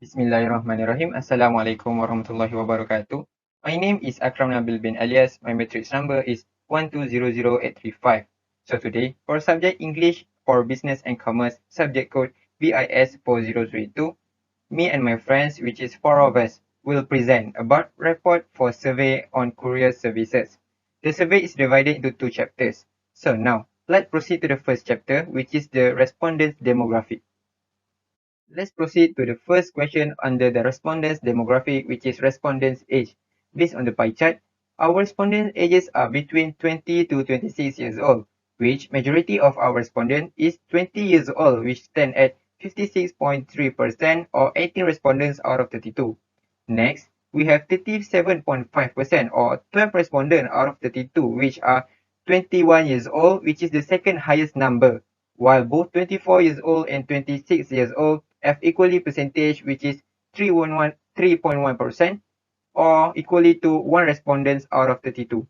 Bismillahirrahmanirrahim. Assalamualaikum warahmatullahi wabarakatuh. My name is Akram Nabil bin Alias. My matrix number is 1200835. So today, for subject English for Business and Commerce, subject code BIS4032, me and my friends, which is four of us, will present about report for survey on courier services. The survey is divided into two chapters. So now, let's proceed to the first chapter, which is the respondents demographic. Let's proceed to the first question under the respondents demographic, which is respondents age. Based on the pie chart, our respondent ages are between 20 to 26 years old, which majority of our respondent is 20 years old, which stand at 56.3% or 18 respondents out of 32. Next, we have 37.5% or 12 respondents out of 32, which are 21 years old, which is the second highest number, while both 24 years old and 26 years old have equally percentage, which is 3.1% or equally to 1 respondents out of 32.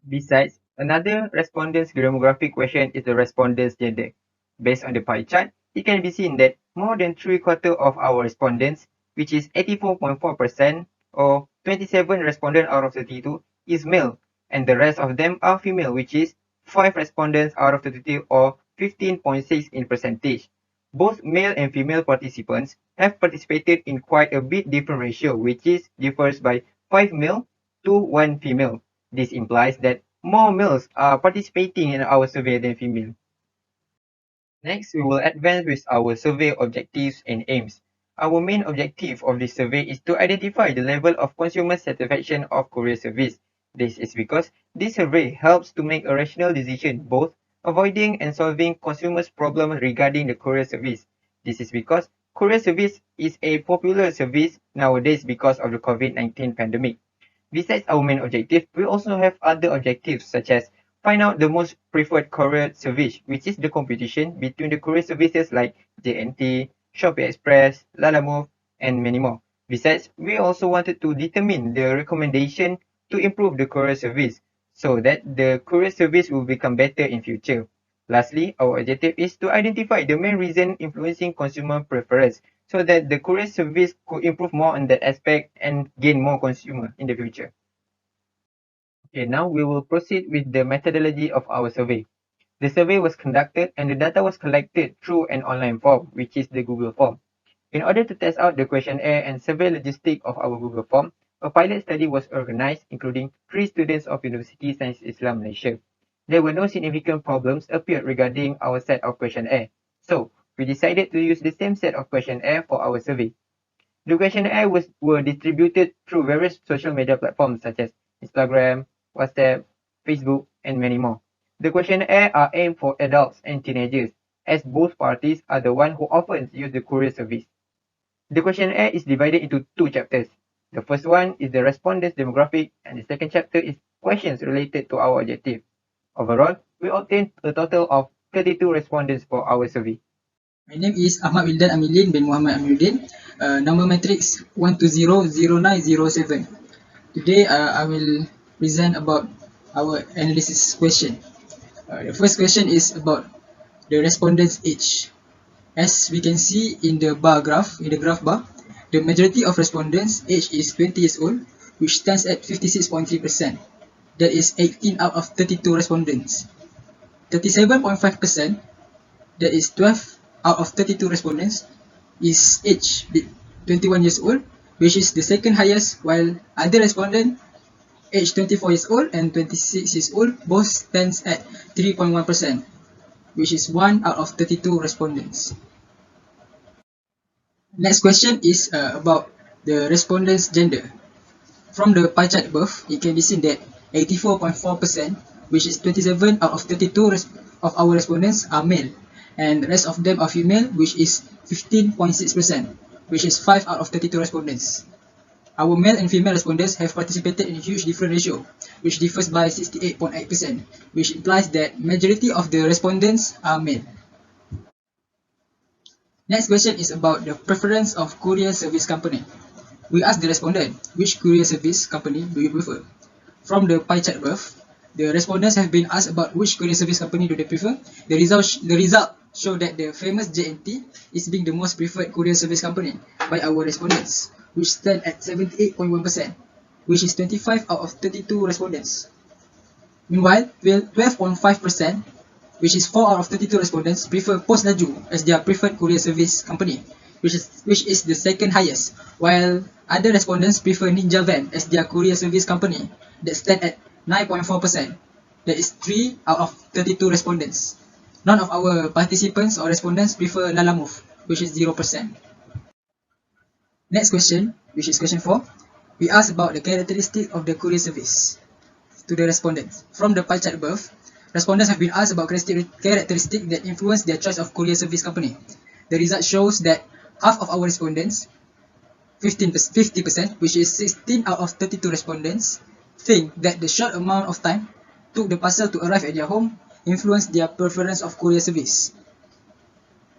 Besides, another respondents demographic question is the respondents gender. Based on the pie chart, it can be seen that more than 3/4 of our respondents, which is 84.4% or 27 respondents out of 32, is male, and the rest of them are female, which is 5 respondents out of 32 or 15.6 in percentage. Both male and female participants have participated in quite a bit different ratio, which is differs by 5 male to 1 female. This implies that more males are participating in our survey than female. Next, we will advance with our survey objectives and aims. Our main objective of this survey is to identify the level of consumer satisfaction of courier service. This is because this survey helps to make a rational decision, both avoiding and solving consumers' problems regarding the courier service. This is because courier service is a popular service nowadays because of the COVID-19 pandemic. Besides our main objective, we also have other objectives such as find out the most preferred courier service, which is the competition between the courier services like JNT, Shopee Express, Lalamove, and many more. Besides, we also wanted to determine the recommendation to improve the courier service so that the courier service will become better in future. Lastly, our objective is to identify the main reason influencing consumer preference so that the courier service could improve more on that aspect and gain more consumer in the future. Okay, now we will proceed with the methodology of our survey. The survey was conducted and the data was collected through an online form, which is the Google form. In order to test out the questionnaire and survey logistic of our Google form, a pilot study was organized, including 3 students of University Science Islam Malaysia. There were no significant problems appeared regarding our set of questionnaire. So, we decided to use the same set of questionnaire for our survey. The questionnaire were distributed through various social media platforms such as Instagram, WhatsApp, Facebook, and many more. The questionnaire are aimed for adults and teenagers, as both parties are the one who often use the courier service. The questionnaire is divided into 2 chapters. The first one is the respondents demographic, and the second chapter is questions related to our objective. Overall, we obtained a total of 32 respondents for our survey. My name is Ahmad Wildan Amilin bin Muhammad Amiruddin, number matrix 1200907. Today I will present about our analysis question. The first question is about the respondent's age. As we can see in the graph bar, the majority of respondents' age is 20 years old, which stands at 56.3%. That is 18 out of 32 respondents. 37.5%, that is 12 out of 32 respondents, is age 21 years old, which is the second highest, while other respondents age 24 years old and 26 years old both stands at 3.1%, which is 1 out of 32 respondents. Next question is about the respondents' gender. From the pie chart above, it can be seen that 84.4%, which is 27 out of 32 of our respondents are male, and the rest of them are female, which is 15.6%, which is 5 out of 32 respondents. Our male and female respondents have participated in a huge different ratio, which differs by 68.8%, which implies that majority of the respondents are male. Next question is about the preference of courier service company. We asked the respondent, which courier service company do you prefer? From the pie chart above, the respondents have been asked about which courier service company do they prefer. The result show that the famous JNT is being the most preferred courier service company by our respondents, which stand at 78.1%, which is 25 out of 32 respondents. Meanwhile, 12.5%, which is 4 out of 32 respondents, prefer Post Laju as their preferred courier service company, which is the second highest, while other respondents prefer Ninja Van as their courier service company, that stand at 9.4%. That is 3 out of 32 respondents. None of our participants or respondents prefer Lalamove, which is 0%. Next question, which is question 4. We ask about the characteristic of the courier service to the respondents. From the pie chart above, respondents have been asked about characteristics that influence their choice of courier service company. The result shows that half of our respondents, 50%, which is 16 out of 32 respondents, think that the short amount of time took the parcel to arrive at their home influenced their preference of courier service.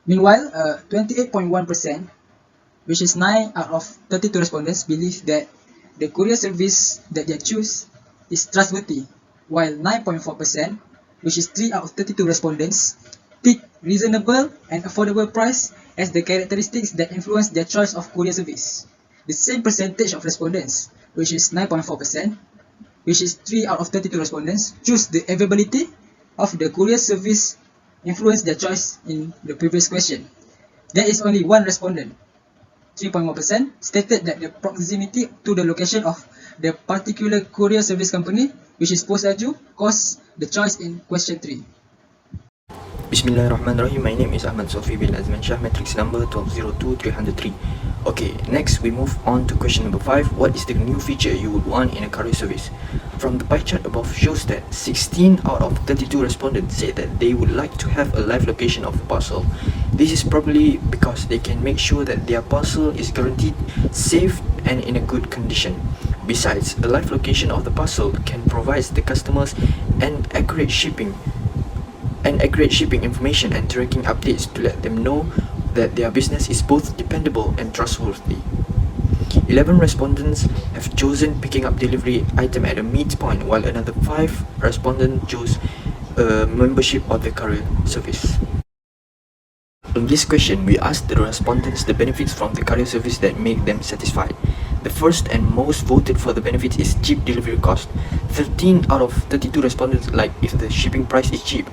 Meanwhile, 28.1%, which is 9 out of 32 respondents, believe that the courier service that they choose is trustworthy, while 9.4%, which is 3 out of 32 respondents, pick reasonable and affordable price as the characteristics that influence their choice of courier service. The same percentage of respondents, which is 9.4%, which is 3 out of 32 respondents, choose the availability of the courier service influence their choice in the previous question. There is only one respondent, 3.1%, stated that the proximity to the location of the particular courier service company, which is Post Laju, caused the choice in question 3. Bismillahirrahmanirrahim. My name is Ahmad Sofi bin Azman Shah, matrix number 1202303. Okay, next we move on to question number 5. What is the new feature you would want in a courier service? From the pie chart above shows that 16 out of 32 respondents say that they would like to have a live location of the parcel. This is probably because they can make sure that their parcel is guaranteed safe and in a good condition. Besides, a live location of the parcel can provide the customers an accurate shipping information and tracking updates to let them know that their business is both dependable and trustworthy. 11 respondents have chosen picking up delivery item at a midpoint, while another 5 respondents chose membership of the courier service. In this question, we asked the respondents the benefits from the courier service that make them satisfied. The first and most voted for the benefits is cheap delivery cost. 13 out of 32 respondents like if the shipping price is cheap.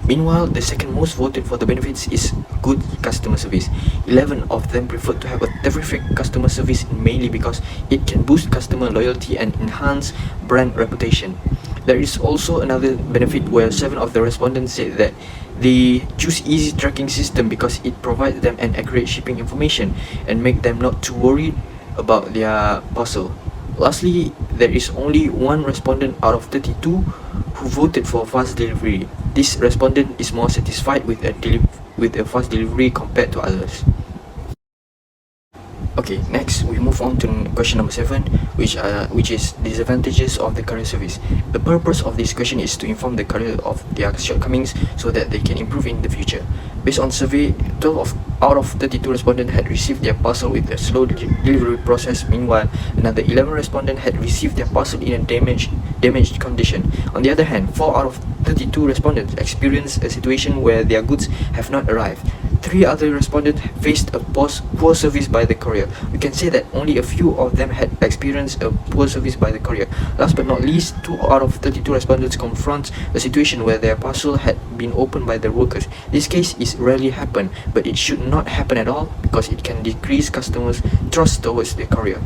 Meanwhile, the second most voted for the benefits is good customer service. 11 of them preferred to have a terrific customer service, mainly because it can boost customer loyalty and enhance brand reputation. There is also another benefit where 7 of the respondents said that they choose easy tracking system because it provides them an accurate shipping information and make them not too worried about their parcel. Lastly, there is only one respondent out of 32 who voted for fast delivery. This respondent is more satisfied with a fast delivery compared to others. Okay, next we move on to question number 7, which is disadvantages of the courier service. The purpose of this question is to inform the courier of their shortcomings so that they can improve in the future. Based on survey, 12 out of 32 respondents had received their parcel with a slow delivery process. Meanwhile, another 11 respondents had received their parcel in a damaged condition. On the other hand, 4 out of 32 respondents experienced a situation where their goods have not arrived. 3 other respondents faced a poor service by the courier. We can say that only a few of them had experienced a poor service by the courier. Last but not least, 2 out of 32 respondents confront a situation where their parcel had been opened by the workers. This case is rarely happen, but it should not happen at all because it can decrease customers' trust towards the courier.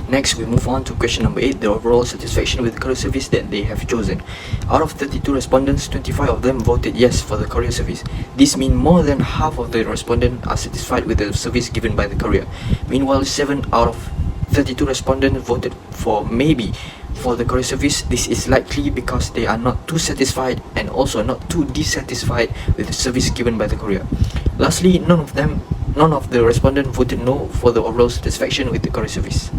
Next, we move on to question number 8, the overall satisfaction with the courier service that they have chosen. Out of 32 respondents, 25 of them voted yes for the courier service. This means more than half of the respondents are satisfied with the service given by the courier. Meanwhile, 7 out of 32 respondents voted for maybe for the courier service. This is likely because they are not too satisfied and also not too dissatisfied with the service given by the courier. Lastly, none of the respondents voted no for the overall satisfaction with the courier service.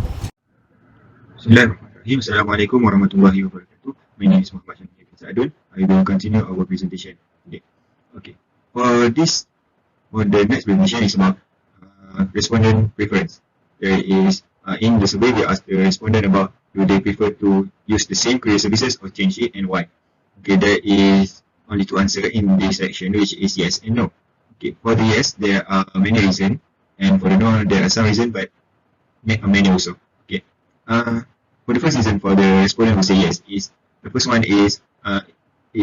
Bismillahirrahmanirrahim. Assalamualaikum warahmatullahi wabarakatuh. My name is Muhammad Syamil bin Sa'adun. I will continue our presentation today. Okay. For the next presentation is about respondent preference. There is in the survey we asked the respondent about do they prefer to use the same courier services or change it and why. Okay, there is only two answers in this section, which is yes and no. Okay, for the yes, there are many reasons, and for the no, there are some reasons, but many also. Okay. For the first reason for the respondent who say yes is the first one is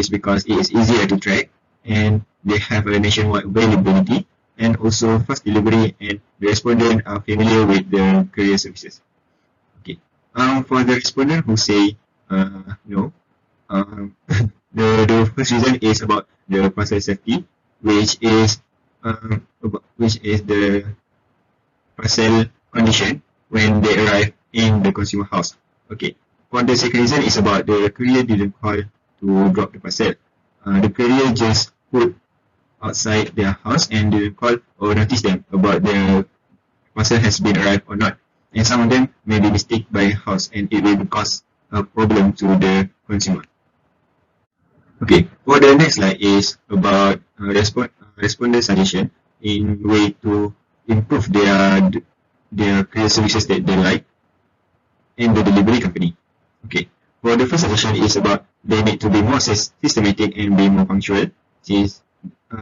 because it is easier to track and they have a nationwide availability and also fast delivery, and the respondent are familiar with the courier services. Okay. For the respondent who say no, the first reason is about the parcel safety, which is the parcel condition when they arrive in the consumer house. Okay. For the second reason is about the courier didn't call to drop the parcel. The courier just put outside their house and didn't call or notice them about the parcel has been arrived or not. And some of them may be mistaken by house, and it will cause a problem to the consumer. Okay, for the next slide is about respondent suggestion in way to improve their courier services that they like in the delivery company. Okay, for the first suggestion is about they need to be more systematic and be more punctual, since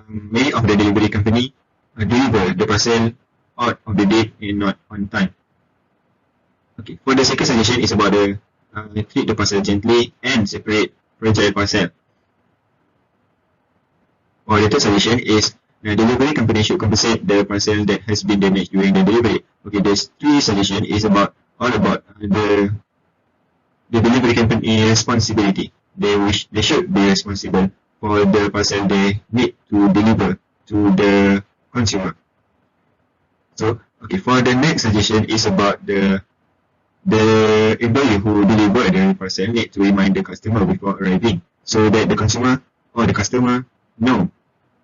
many of the delivery company deliver the parcel out of the date and not on time. Okay, for the second suggestion is about the treat the parcel gently and separate fragile parcel. Or the third suggestion is the delivery company should compensate the parcel that has been damaged during the delivery. Okay, there's three suggestions is about all about the delivery company responsibility. They should be responsible for the parcel they need to deliver to the consumer. So okay, for the next suggestion is about the employee who deliver the parcel need to remind the customer before arriving, so that the consumer or the customer know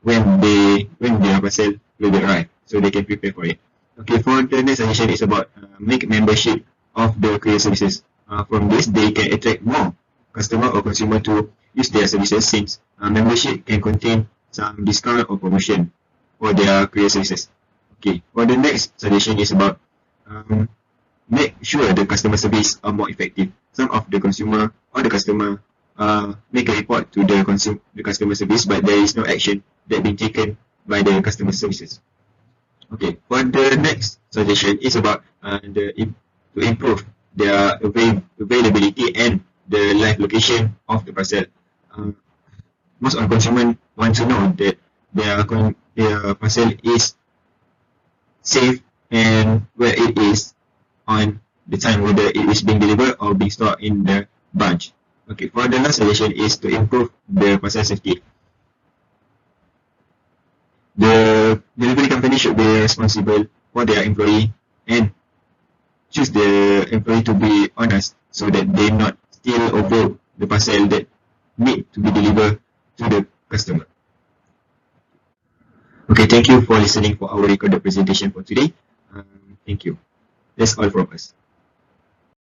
when their parcel will arrive, so they can prepare for it. Okay, for the next suggestion is about make membership of the courier services. From this, they can attract more customer or consumer to use their services, since membership can contain some discount or promotion for their courier services. Okay, for the next suggestion is about make sure the customer service are more effective. Some of the consumer or the customer make a report to the customer service, but there is no action that been taken by the customer services. Okay, for the next suggestion is about to improve their availability and the live location of the parcel. Most of the consumers want to know that their parcel is safe and where it is on the time, whether it is being delivered or being stored in the bunch. Okay, for the last suggestion is to improve the parcel safety. The delivery company should be responsible for their employee and choose the employee to be honest, so that they not steal or broke the parcel that need to be delivered to the customer. Okay, thank you for listening for our recorded presentation for today. Thank you. That's all from us.